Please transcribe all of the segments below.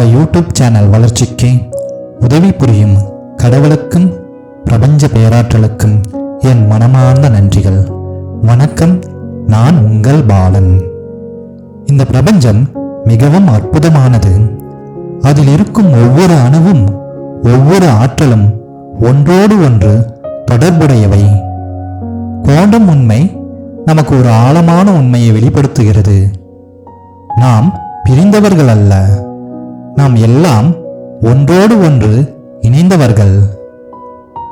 இந்த YouTube channel வளர்ச்சிக்கு உதவி புரியும் கடவுளுக்கும் பிரபஞ்ச பேராற்றலுக்கும் என் மனமார்ந்த நன்றிகள். வணக்கம். நான் உங்கள் பாலன். இந்த பிரபஞ்சம் மிகவும் அற்புதமானது. அதில் இருக்கும் ஒவ்வொரு அணுவும் ஒவ்வொரு ஆற்றலும் ஒன்றோடு ஒன்று தொடர்புடையவை. குவாண்டம் உண்மை நமக்கு ஒரு ஆழமான உண்மையை வெளிப்படுத்துகிறது. நாம் பிரிந்தவர்கள் அல்ல, நாம் எல்லாம் ஒன்றோடு ஒன்று இணைந்தவர்கள்.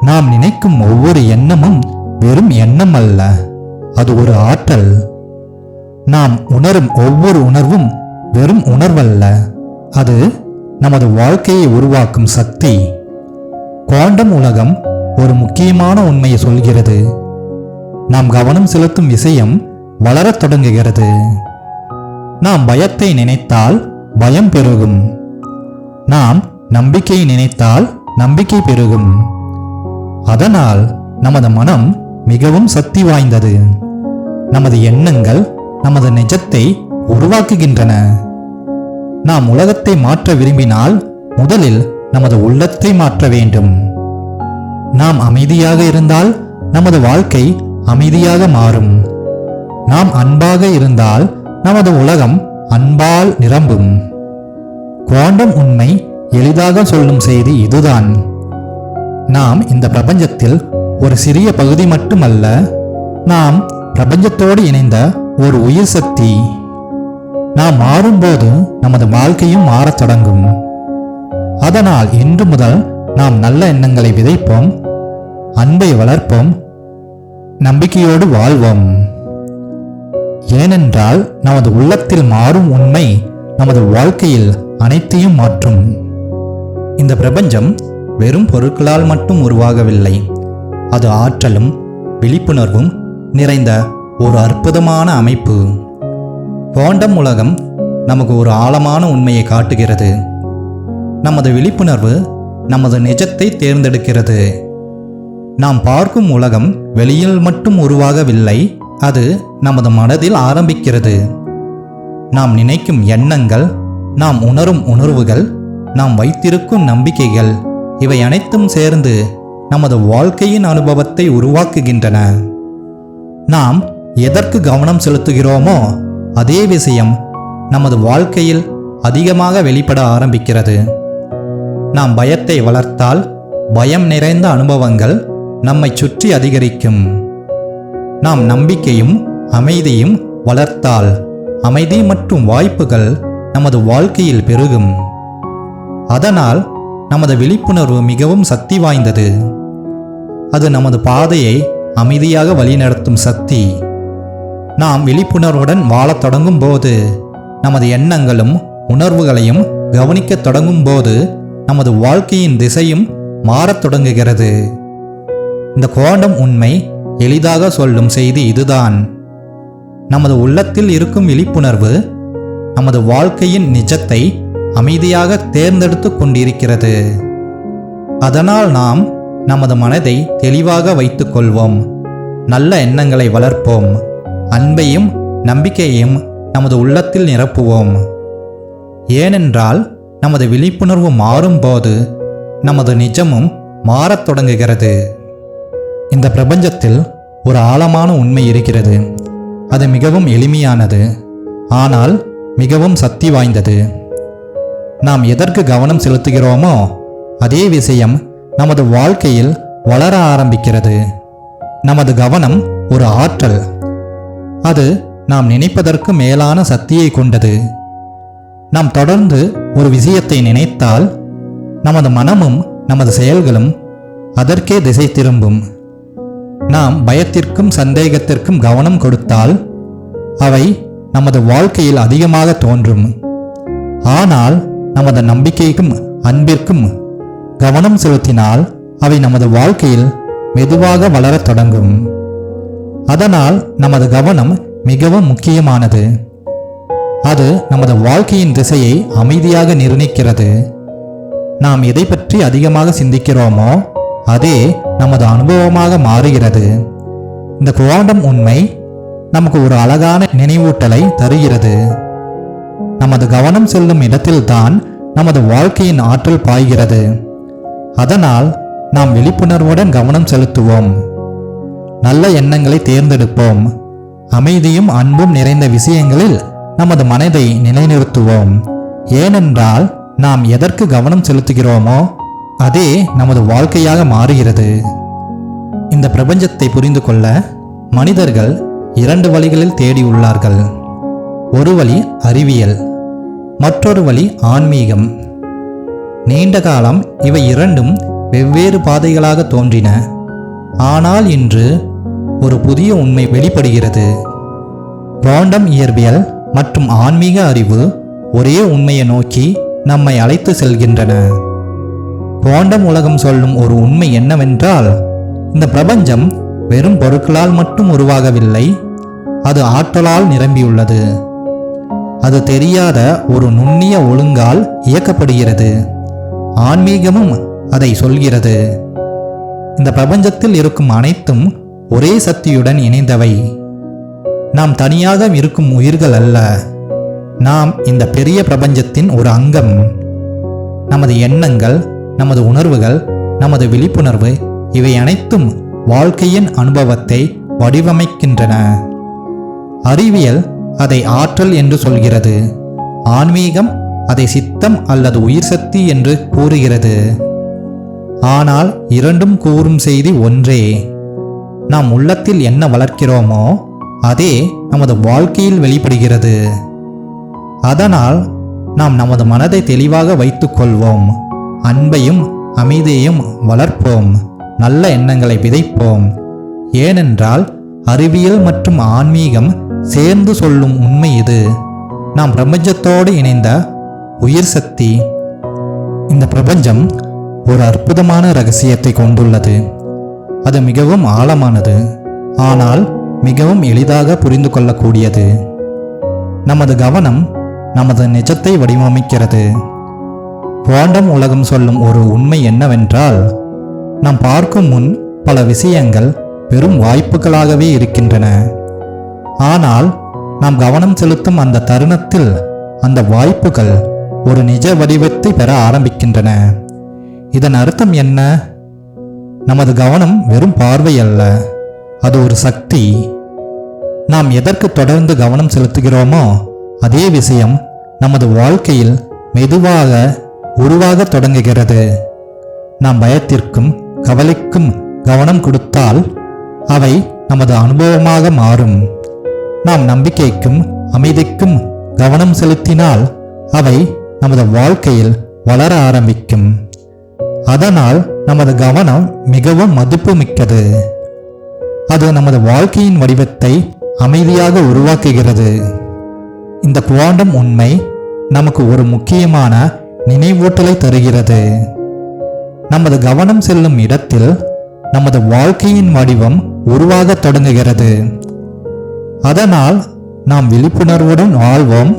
நாம் நினைக்கும் ஒவ்வொரு எண்ணமும் வெறும் எண்ணம் அல்ல, அது ஒரு ஆற்றல். நாம் உணரும் ஒவ்வொரு உணர்வும் வெறும் உணர்வல்ல, அது நமது வாழ்க்கையை உருவாக்கும் சக்தி. குவாண்டம் உலகம் ஒரு முக்கியமான உண்மையை சொல்கிறது. நாம் கவனம் செலுத்தும் விஷயம் வளரத் தொடங்குகிறது. நாம் பயத்தை நினைத்தால் பயம் பெருகும். நாம் நம்பிக்கையை நினைத்தால் நம்பிக்கை பெருகும். அதனால் நமது மனம் மிகவும் சக்தி வாய்ந்தது. நமது எண்ணங்கள் நமது நிஜத்தை உருவாக்குகின்றன. நாம் உலகத்தை மாற்ற விரும்பினால் முதலில் நமது உள்ளத்தை மாற்ற வேண்டும். நாம் அமைதியாக இருந்தால் நமது வாழ்க்கை அமைதியாக மாறும். நாம் அன்பாக இருந்தால் நமது உலகம் அன்பால் நிரம்பும். குவாண்டம் உண்மை எளிதாக சொல்லும் செய்தி இதுதான். நாம் இந்த பிரபஞ்சத்தில் ஒரு சிறிய பகுதி மட்டுமல்ல, நாம் பிரபஞ்சத்தோடு இணைந்த ஒரு உயிர் சக்தி. நாம் மாறும்போது நமது வாழ்க்கையும் மாறத் தொடங்கும். அதனால் இன்று முதல் நாம் நல்ல எண்ணங்களை விதைப்போம், அன்பை வளர்ப்போம், நம்பிக்கையோடு வாழ்வோம். ஏனென்றால் நமது உள்ளத்தில் மாறும் உண்மை நமது வாழ்க்கையில் அனைத்தையும் மாற்றும். இந்த பிரபஞ்சம் வெறும் பொருட்களால் மட்டும் உருவாகவில்லை, அது ஆற்றலும் விழிப்புணர்வும் நிறைந்த ஒரு அற்புதமான அமைப்பு. குவாண்டம் உலகம் நமக்கு ஒரு ஆழமான உண்மையை காட்டுகிறது. நமது விழிப்புணர்வு நமது நிஜத்தை தேர்ந்தெடுக்கிறது. நாம் பார்க்கும் உலகம் வெளியில் மட்டும் உருவாகவில்லை, அது நமது மனதில் ஆரம்பிக்கிறது. நாம் நினைக்கும் எண்ணங்கள், நாம் உணரும் உணர்வுகள், நாம் வைத்திருக்கும் நம்பிக்கைகள், இவை அனைத்தும் சேர்ந்து நமது வாழ்க்கையின் அனுபவத்தை உருவாக்குகின்றன. நாம் எதற்கு கவனம் செலுத்துகிறோமோ அதே விஷயம் நமது வாழ்க்கையில் அதிகமாக வெளிப்பட ஆரம்பிக்கிறது. நாம் பயத்தை வளர்த்தால் பயம் நிறைந்த அனுபவங்கள் நம்மை சுற்றி அதிகரிக்கும். நாம் நம்பிக்கையும் அமைதியும் வளர்த்தால் அமைதி மற்றும் வாய்ப்புகள் நமது வாழ்க்கையில் பெருகும். அதனால் நமது விழிப்புணர்வு மிகவும் சக்தி வாய்ந்தது. அது நமது பாதையை அமைதியாக வழிநடத்தும் சக்தி. நாம் விழிப்புணர்வுடன் வாழத் தொடங்கும் போது, நமது எண்ணங்களும் உணர்வுகளையும் கவனிக்கத் தொடங்கும் போது நமது வாழ்க்கையின் திசையும் மாறத் தொடங்குகிறது. இந்த குவாண்டம் உண்மை எளிதாக சொல்லும் செய்தி இதுதான். நமது உள்ளத்தில் இருக்கும் விழிப்புணர்வு நமது வாழ்க்கையின் நிஜத்தை அமைதியாக தேர்ந்தெடுத்து கொண்டிருக்கிறது. அதனால் நாம் நமது மனதை தெளிவாக வைத்துக் கொள்வோம், நல்ல எண்ணங்களை வளர்ப்போம், அன்பையும் நம்பிக்கையையும் நமது உள்ளத்தில் நிரப்புவோம். ஏனென்றால் நமது விழிப்புணர்வு மாறும்போது நமது நிஜமும் மாறத் தொடங்குகிறது. இந்த பிரபஞ்சத்தில் ஒரு ஆழமான உண்மை இருக்கிறது. அது மிகவும் எளிமையானது, ஆனால் மிகவும் சக்தி வாய்ந்தது. நாம் எதற்கு கவனம் செலுத்துகிறோமோ அதே விஷயம் நமது வாழ்க்கையில் வளர ஆரம்பிக்கிறது. நமது கவனம் ஒரு ஆற்றல். அது நாம் நினைப்பதற்கு மேலான சக்தியை கொண்டது. நாம் தொடர்ந்து ஒரு விஷயத்தை நினைத்தால் நமது மனமும் நமது செயல்களும் அதற்கே திசை திரும்பும். நாம் பயத்திற்கும் சந்தேகத்திற்கும் கவனம் கொடுத்தால் அவை நமது வாழ்க்கையில் அதிகமாக தோன்றும். ஆனால் நமது நம்பிக்கைக்கும் அன்பிற்கும் கவனம் செலுத்தினால் அவை நமது வாழ்க்கையில் மெதுவாக வளரத் தொடங்கும். அதனால் நமது கவனம் மிகவும் முக்கியமானது. அது நமது வாழ்க்கையின் திசையை அமைதியாக நிர்ணயிக்கிறது. நாம் எதை பற்றி அதிகமாக சிந்திக்கிறோமோ அதே நமது அனுபவமாக மாறுகிறது. இந்த குவாண்டம் உண்மை நமக்கு ஒரு அழகான நினைவூட்டலை தருகிறது. நமது கவனம் செல்லும் இடத்தில்தான் நமது வாழ்க்கையின் ஆற்றல் பாய்கிறது. அதனால் நாம் விழிப்புணர்வுடன் கவனம் செலுத்துவோம். நல்ல எண்ணங்களை தேர்ந்தெடுப்போம். அமைதியும் அன்பும் நிறைந்த விஷயங்களில் நமது மனதை நிலைநிறுத்துவோம். ஏனென்றால் நாம் எதற்கு கவனம் செலுத்துகிறோமோ அதே நமது வாழ்க்கையாக மாறுகிறது. இந்த பிரபஞ்சத்தை புரிந்து கொள்ள மனிதர்கள் 2 வழிகளில் தேடியுள்ளார்கள். ஒரு வழி அறிவியல், மற்றொரு வழி ஆன்மீகம். நீண்ட காலம் இவை இரண்டும் வெவ்வேறு பாதைகளாக தோன்றின. ஆனால் இன்று ஒரு புதிய உண்மை வெளிப்படுகிறது. குவாண்டம் இயற்பியல் மற்றும் ஆன்மீக அறிவு ஒரே உண்மையை நோக்கி நம்மை அழைத்து செல்கின்றன. குவாண்டம் உலகம் சொல்லும் ஒரு உண்மை என்னவென்றால், இந்த பிரபஞ்சம் வெறும் பொருட்களால் மட்டும் உருவாகவில்லை, அது ஆற்றலால் நிரம்பியுள்ளது. அது தெரியாத ஒரு நுண்ணிய ஒழுங்கால் இயக்கப்படுகிறது. ஆன்மீகமும் அதை சொல்கிறது. இந்த பிரபஞ்சத்தில் இருக்கும் அனைத்தும் ஒரே சக்தியுடன் இணைந்தவை. நாம் தனியாக இருக்கும் உயிர்கள் அல்ல. நாம் இந்த பெரிய பிரபஞ்சத்தின் ஒரு அங்கம். நமது எண்ணங்கள், நமது உணர்வுகள், நமது விழிப்புணர்வு இவை அனைத்தும் வாழ்க்கையின் அனுபவத்தை வடிவமைக்கின்றன. அறிவியல் அதை ஆற்றல் என்று சொல்கிறது. ஆன்மீகம் அதை சித்தம் அல்லது உயிர் சக்தி என்று கூறுகிறது. ஆனால் இரண்டும் கூறும் செய்தி ஒன்றே. நாம் உள்ளத்தில் என்ன வளர்க்கிறோமோ அதே நமது வாழ்க்கையில் வெளிப்படுகிறது. அதனால் நாம் நமது மனதை தெளிவாக வைத்துக் கொள்வோம். அன்பையும் அமைதியையும் வளர்ப்போம். நல்ல எண்ணங்களை விதைப்போம். ஏனென்றால் அறிவியல் மற்றும் ஆன்மீகம் சேர்ந்து சொல்லும் உண்மை இது. நாம் பிரபஞ்சத்தோடு இணைந்த உயிர் சக்தி. இந்த பிரபஞ்சம் ஒரு அற்புதமான ரகசியத்தை கொண்டுள்ளது. அது மிகவும் ஆழமானது, ஆனால் மிகவும் எளிதாக புரிந்து கொள்ளக்கூடியது. நமது கவனம் நமது நிஜத்தை வடிவமைக்கிறது. குவாண்டம் உலகம் சொல்லும் ஒரு உண்மை என்னவென்றால், நாம் பார்க்கும் முன் பல விஷயங்கள் வெறும் வாய்ப்புகளாகவே இருக்கின்றன. ஆனால் நாம் கவனம் செலுத்தும் அந்த தருணத்தில் அந்த வாய்ப்புகள் ஒரு நிஜ வடிவத்தை பெற ஆரம்பிக்கின்றன. இதன் அர்த்தம் என்ன? நமது கவனம் வெறும் பார்வை அல்ல, அது ஒரு சக்தி. நாம் எதற்கு தொடர்ந்து கவனம் செலுத்துகிறோமோ அதே விஷயம் நமது வாழ்க்கையில் மெதுவாக உருவாக தொடங்குகிறது. நாம் பயத்திற்கும் கவலைக்கும் கவனம் கொடுத்தால் அவை நமது அனுபவமாக மாறும். நாம் நம்பிக்கைக்கும் அமைதிக்கும் கவனம் செலுத்தினால் அவை நமது வாழ்க்கையில் வளர ஆரம்பிக்கும். அதனால் நமது கவனம் மிகவும் மதிப்புமிக்கது. அது நமது வாழ்க்கையின் வடிவத்தை அமைதியாக உருவாக்குகிறது. இந்த குவாண்டம் உண்மை நமக்கு ஒரு முக்கியமான நினைவூட்டலை தருகிறது. நமது கவனம் செல்லும் இடத்தில் நமது வாழ்க்கையின் வடிவம் உருவாக தொடங்குகிறது. அதனால் நாம் விழிப்புணர்வுடன் வாழ்வோம்.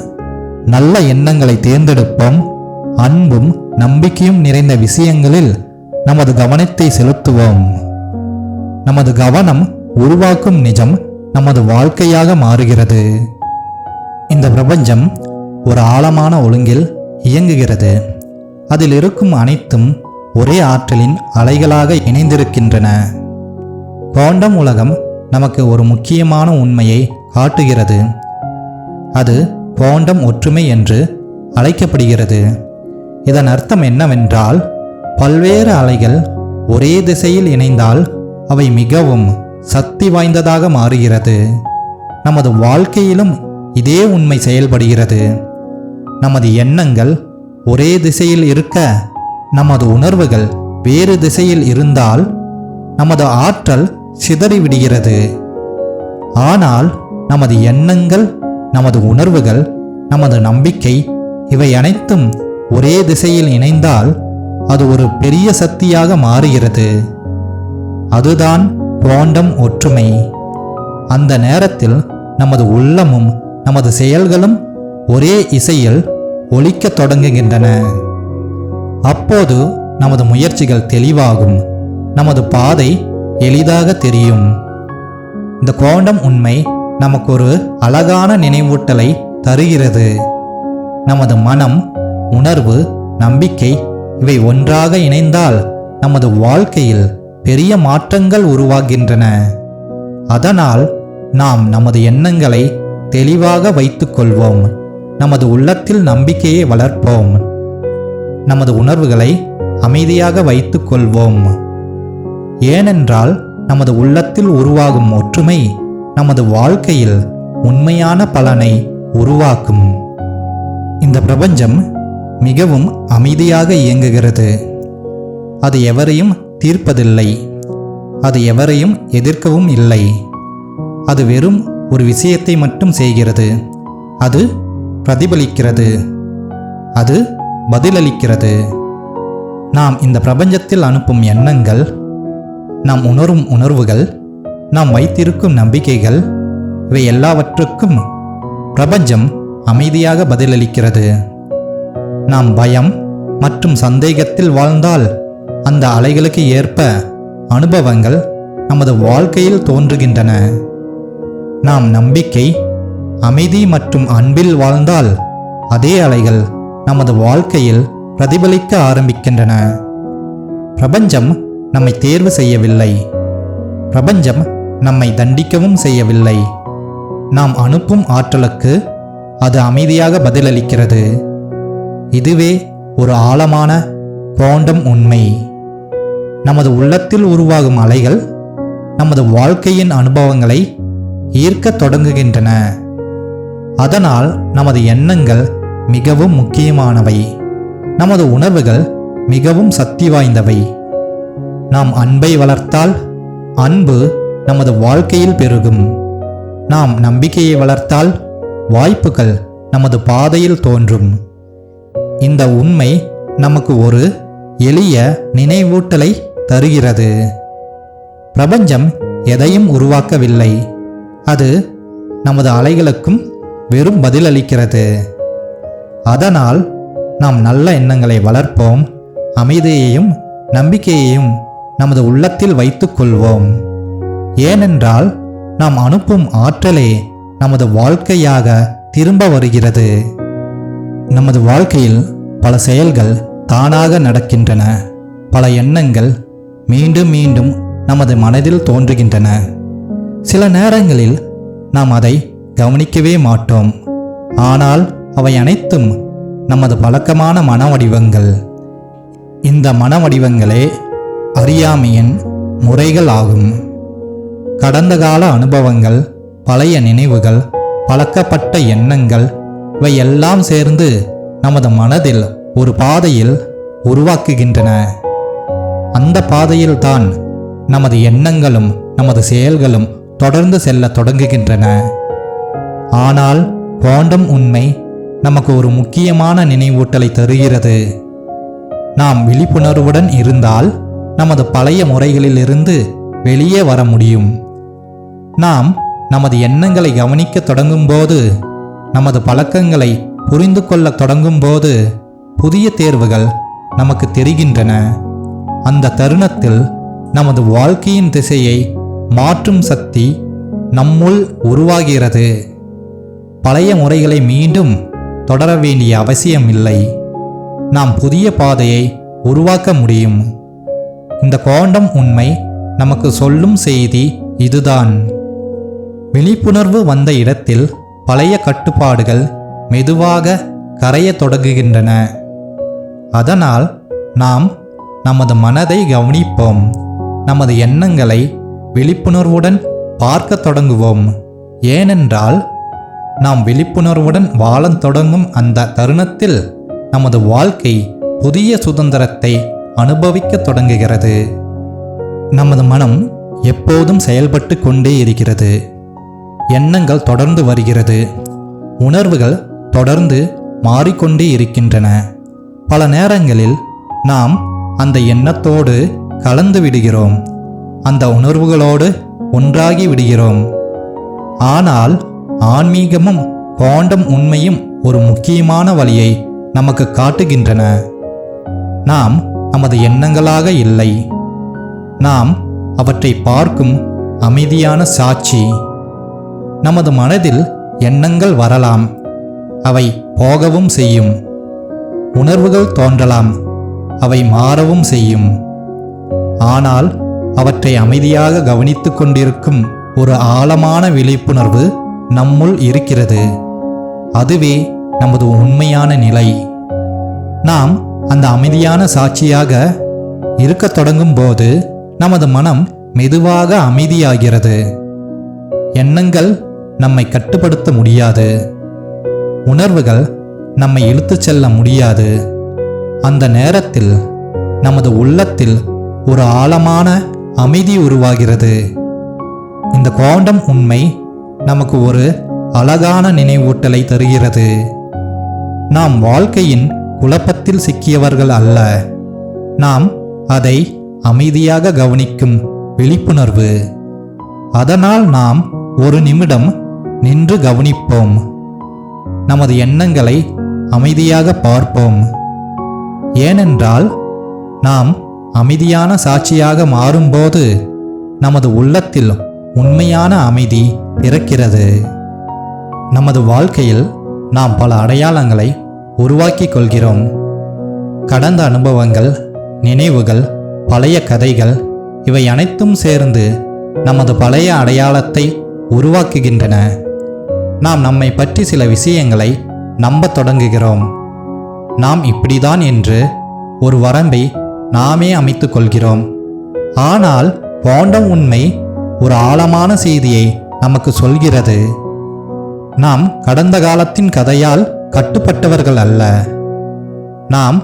நல்ல எண்ணங்களை தேர்ந்தெடுப்போம். அன்பும் நம்பிக்கையும் நிறைந்த விஷயங்களில் நமது கவனத்தை செலுத்துவோம். நமது கவனம் உருவாக்கும் நிஜம் நமது வாழ்க்கையாக மாறுகிறது. இந்த பிரபஞ்சம் ஒரு ஆழமான ஒழுங்கில் இயங்குகிறது. அதில் இருக்கும் அனைத்தும் ஒரே ஆற்றலின் அலைகளாக இணைந்திருக்கின்றன. குவாண்டம் உலகம் நமக்கு ஒரு முக்கியமான உண்மையை காட்டுகிறது. அது குவாண்டம் ஒற்றுமை என்று அழைக்கப்படுகிறது. இதன் அர்த்தம் என்னவென்றால், பல்வேறு அலைகள் ஒரே திசையில் இணைந்தால் அவை மிகவும் சக்தி வாய்ந்ததாக மாறுகிறது. நமது வாழ்க்கையிலும் இதே உண்மை செயல்படுகிறது. நமது எண்ணங்கள் ஒரே திசையில் இருக்க, நமது உணர்வுகள் வேறு திசையில் இருந்தால் நமது ஆற்றல் சிதறிவிடுகிறது. ஆனால் நமது எண்ணங்கள், நமது உணர்வுகள், நமது நம்பிக்கை இவை அனைத்தும் ஒரே திசையில் இணைந்தால் அது ஒரு பெரிய சக்தியாக மாறுகிறது. அதுதான் குவாண்டம் ஒற்றுமை. அந்த நேரத்தில் நமது உள்ளமும் நமது செயல்களும் ஒரே இசையில் ஒலிக்கத் தொடங்குகின்றன. அப்போது நமது முயற்சிகள் தெளிவாகும். நமது பாதை எளிதாக தெரியும். இந்த குவாண்டம் உண்மை நமக்கு ஒரு அழகான நினைவூட்டலை தருகிறது. நமது மனம், உணர்வு நம்பிக்கை இவை ஒன்றாக இணைந்தால் நமது வாழ்க்கையில் பெரிய மாற்றங்கள் உருவாகின்றன. அதனால் நாம் நமது எண்ணங்களை தெளிவாக வைத்துக் கொள்வோம். நமது உள்ளத்தில் நம்பிக்கையை வளர்ப்போம். நமது உணர்வுகளை அமைதியாக வைத்துக் கொள்வோம். ஏனென்றால் நமது உள்ளத்தில் உருவாகும் ஒற்றுமை நமது வாழ்க்கையில் உண்மையான பலனை உருவாக்கும். இந்த பிரபஞ்சம் மிகவும் அமைதியாக இயங்குகிறது. அது எவரையும் தீர்ப்பதில்லை. அது எவரையும் எதிர்க்கவும் இல்லை. அது வெறும் ஒரு விஷயத்தை மட்டும் செய்கிறது. அது பிரதிபலிக்கிறது. அது பதிலளிக்கிறது. நாம் இந்த பிரபஞ்சத்தில் அனுப்பும் எண்ணங்கள், நாம் உணரும் உணர்வுகள், நாம் வைத்திருக்கும் நம்பிக்கைகள், இவை எல்லாவற்றுக்கும் பிரபஞ்சம் அமைதியாக பதிலளிக்கிறது. நாம் பயம் மற்றும் சந்தேகத்தில் வாழ்ந்தால் அந்த அலைகளுக்கு ஏற்ப அனுபவங்கள் நமது வாழ்க்கையில் தோன்றுகின்றன. நாம் நம்பிக்கை, அமைதி மற்றும் அன்பில் வாழ்ந்தால் அதே அலைகள் நமது வாழ்க்கையில் பிரதிபலிக்க ஆரம்பிக்கின்றன. பிரபஞ்சம் நம்மை தேர்வு செய்யவில்லை. பிரபஞ்சம் நம்மை தண்டிக்கவும் செய்யவில்லை. நாம் அனுப்பும் ஆற்றலுக்கு அது அமைதியாக பதிலளிக்கிறது. இதுவே ஒரு ஆழமான குவாண்டம் உண்மை. நமது உள்ளத்தில் உருவாகும் அலைகள் நமது வாழ்க்கையின் அனுபவங்களை ஈர்க்கத் தொடங்குகின்றன. அதனால் நமது எண்ணங்கள் மிகவும் முக்கியமானவை. நமது உணர்வுகள் மிகவும் சக்தி வாய்ந்தவை. நாம் அன்பை வளர்த்தால் அன்பு நமது வாழ்க்கையில் பெருகும். நாம் நம்பிக்கையை வளர்த்தால் வாய்ப்புகள் நமது பாதையில் தோன்றும். இந்த உண்மை நமக்கு ஒரு எளிய நினைவூட்டலை தருகிறது. பிரபஞ்சம் எதையும் உருவாக்கவில்லை. அது நமது அலைகளுக்கும் வெறும் பதிலளிக்கிறது. அதனால் நாம் நல்ல எண்ணங்களை வளர்ப்போம். அமைதியையும் நம்பிக்கையையும் நமது உள்ளத்தில் வைத்துக் கொள்வோம். ஏனென்றால் நாம் அனுப்பும் ஆற்றலே நமது வாழ்க்கையாக திரும்ப வருகிறது. நமது வாழ்க்கையில் பல செயல்கள் தானாக நடக்கின்றன. பல எண்ணங்கள் மீண்டும் மீண்டும் நமது மனதில் தோன்றுகின்றன. சில நேரங்களில் நாம் அதை கவனிக்கவே மாட்டோம். ஆனால் அவை அனைத்தும் நமது பழக்கமான மன வடிவங்கள். இந்த மன வடிவங்களே அறியாமையின் முறைகள் ஆகும். கடந்த கால அனுபவங்கள், பழைய நினைவுகள், பழக்கப்பட்ட எண்ணங்கள், இவை எல்லாம் சேர்ந்து நமது மனதில் ஒரு பாதையில் உருவாக்குகின்றன. அந்த பாதையில் தான் நமது எண்ணங்களும் நமது செயல்களும் தொடர்ந்து செல்ல தொடங்குகின்றன. ஆனால் குவாண்டம் உண்மை நமக்கு ஒரு முக்கியமான நினைவூட்டலை தருகிறது. நாம் விழிப்புணர்வுடன் இருந்தால் நமது பழைய முறைகளிலிருந்து வெளியே வர முடியும். நாம் நமது எண்ணங்களை கவனிக்க தொடங்கும்போது, நமது பழக்கங்களை புரிந்து கொள்ள தொடங்கும்போது புதிய தேர்வுகள் நமக்கு தெரிகின்றன. அந்த தருணத்தில் நமது வாழ்க்கையின் திசையை மாற்றும் சக்தி நம்முள் உருவாகிறது. பழைய முறைகளை மீண்டும் தொடர வேண்டிய அவசியமில்லை. நாம் புதிய பாதையை உருவாக்க முடியும். இந்த குவாண்டம் உண்மை நமக்கு சொல்லும் செய்தி இதுதான். விழிப்புணர்வு வந்த இடத்தில் பழைய கட்டுப்பாடுகள் மெதுவாக கரையத் தொடங்குகின்றன. அதனால் நாம் நமது மனதை கவனிப்போம். நமது எண்ணங்களை விழிப்புணர்வுடன் பார்க்க தொடங்குவோம். ஏனென்றால் நாம் விழிப்புணர்வுடன் வாழத் தொடங்கும் அந்த தருணத்தில் நமது வாழ்க்கை புதிய சுதந்திரத்தை அனுபவிக்க தொடங்குகிறது. நமது மனம் எப்போதும் செயல்பட்டு கொண்டே இருக்கிறது. எண்ணங்கள் தொடர்ந்து வருகிறது. உணர்வுகள் தொடர்ந்து மாறிக்கொண்டே இருக்கின்றன. பல நேரங்களில் நாம் அந்த எண்ணத்தோடு கலந்து விடுகிறோம். அந்த உணர்வுகளோடு ஒன்றாகி விடுகிறோம். ஆனால் ஆன்மீகமும் குவாண்டம் உண்மையும் ஒரு முக்கியமான வழியை நமக்கு காட்டுகின்றன. நாம் நமது எண்ணங்களாக இல்லை. நாம் அவற்றை பார்க்கும் அமைதியான சாட்சி. நமது மனதில் எண்ணங்கள் வரலாம். அவை போகவும் செய்யும். உணர்வுகள் தோன்றலாம், அவை மாறவும் செய்யும். ஆனால் அவற்றை அமைதியாக கவனித்துக் கொண்டிருக்கும் ஒரு ஆழமான விழிப்புணர்வு நம்முள் இருக்கிறது. அதுவே நமது உண்மையான நிலை. நாம் அந்த அமைதியான சாட்சியாக இருக்கத் தொடங்கும் போது நமது மனம் மெதுவாக அமைதியாகிறது. எண்ணங்கள் நம்மை கட்டுப்படுத்த முடியாது. உணர்வுகள் நம்மை இழுத்துச் செல்ல முடியாது. அந்த நேரத்தில் நமது உள்ளத்தில் ஒரு ஆழமான அமைதி உருவாகிறது. இந்த குவாண்டம் உண்மை நமக்கு ஒரு அழகான நினைவூட்டலை தருகிறது. நாம் வாழ்க்கையின் குழப்பத்தில் சிக்கியவர்கள் அல்ல. நாம் அதை அமைதியாக கவனிக்கும் விழிப்புணர்வு. அதனால் நாம் ஒரு நிமிடம் நின்று கவனிப்போம். நமது எண்ணங்களை அமைதியாக பார்ப்போம். ஏனென்றால் நாம் அமைதியான சாட்சியாக மாறும்போது நமது உள்ளத்தில் உண்மையான அமைதி பிறக்கிறது. நமது வாழ்க்கையில் நாம் பல அடையாளங்களை உருவாக்கிக் கொள்கிறோம். கடந்த அனுபவங்கள், நினைவுகள், பழைய கதைகள் இவை அனைத்தும் சேர்ந்து நமது பழைய அடையாளத்தை உருவாக்குகின்றன. நாம் நம்மை பற்றி சில விஷயங்களை நம்பத் தொடங்குகிறோம். நாம் இப்படிதான் என்று ஒரு வரம்பை நாமே அமைத்துக் கொள்கிறோம். ஆனால் குவாண்டம் உண்மை ஒரு ஆழமான செய்தியை நமக்கு சொல்கிறது. நாம் கடந்த காலத்தின் கதையால் கட்டுப்பட்டவர்கள் அல்ல. நாம்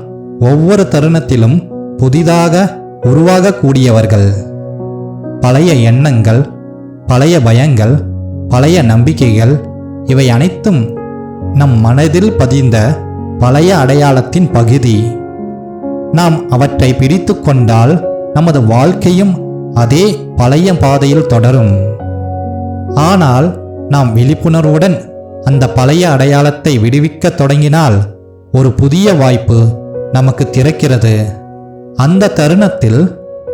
ஒவ்வொரு தருணத்திலும் புதிதாக உருவாகக்கூடியவர்கள். பழைய எண்ணங்கள், பழைய பயங்கள், பழைய நம்பிக்கைகள் இவை அனைத்தும் நம் மனதில் பதிந்த பழைய அடையாளத்தின் பகுதி. நாம் அவற்றை பிடித்து கொண்டால் நமது வாழ்க்கையும் அதே பழைய பாதையில் தொடரும். ஆனால் நாம் விழிப்புணர்வுடன் அந்த பழைய அடையாளத்தை விடுவிக்க தொடங்கினால் ஒரு புதிய வாய்ப்பு நமக்கு திறக்கிறது. அந்த தருணத்தில்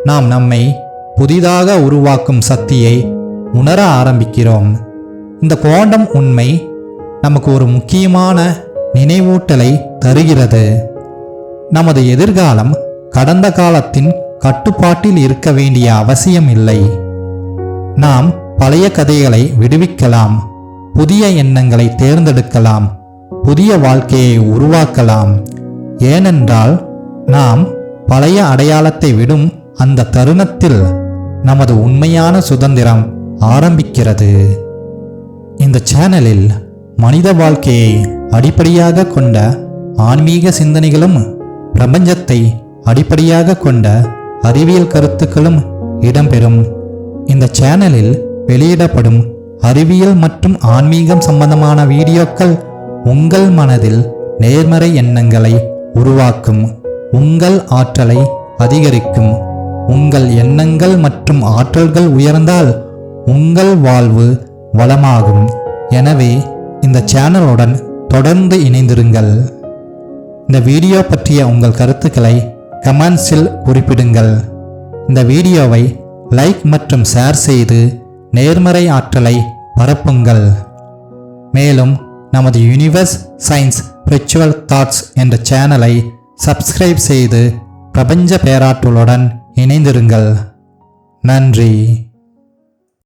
நாம் நம்மை புதிதாக உருவாக்கும் சக்தியை உணர ஆரம்பிக்கிறோம். இந்த குவாண்டம் உண்மை நமக்கு ஒரு முக்கியமான நினைவூட்டலை தருகிறது. நமது எதிர்காலம் கடந்த காலத்தின் கட்டுப்பாட்டில் இருக்க வேண்டிய அவசியம் இல்லை. நாம் பழைய கதைகளை விடுவிக்கலாம், புதிய எண்ணங்களை தேர்ந்தெடுக்கலாம், புதிய வாழ்க்கையை உருவாக்கலாம். ஏனென்றால் நாம் பழைய அடையாளத்தை விடும் அந்த தருணத்தில் நமது உண்மையான சுதந்திரம் ஆரம்பிக்கிறது. இந்த சேனலில் மனித வாழ்க்கையை அடிப்படையாக கொண்ட ஆன்மீக சிந்தனைகளும் பிரபஞ்சத்தை அடிப்படையாக கொண்ட அறிவியல் கருத்துக்களும் இடம்பெறும். இந்த சேனலில் வெளியிடப்படும் அறிவியல் மற்றும் ஆன்மீகம் சம்பந்தமான வீடியோக்கள் உங்கள் மனதில் நேர்மறை எண்ணங்களை உருவாக்கும், உங்கள் ஆற்றலை அதிகரிக்கும். உங்கள் எண்ணங்கள் மற்றும் ஆற்றல்கள் உயர்ந்தால் உங்கள் வாழ்வு வளமாகும். எனவே இந்த சேனலுடன் தொடர்ந்து இணைந்திருங்கள். இந்த வீடியோ பற்றிய உங்கள் கருத்துக்களை கமெண்ட்ஸில் குறிப்பிடுங்கள். இந்த வீடியோவை லைக் மற்றும் ஷேர் செய்து நேர்மறை ஆற்றலை பரப்புங்கள். மேலும் நமது யூனிவர்ஸ் சயின்ஸ் ஸ்பிரிச்சுவல் தாட்ஸ் என்ற சேனலை சப்ஸ்கிரைப் செய்து பிரபஞ்ச பேராற்றலுடன் இணைந்திருங்கள். நன்றி.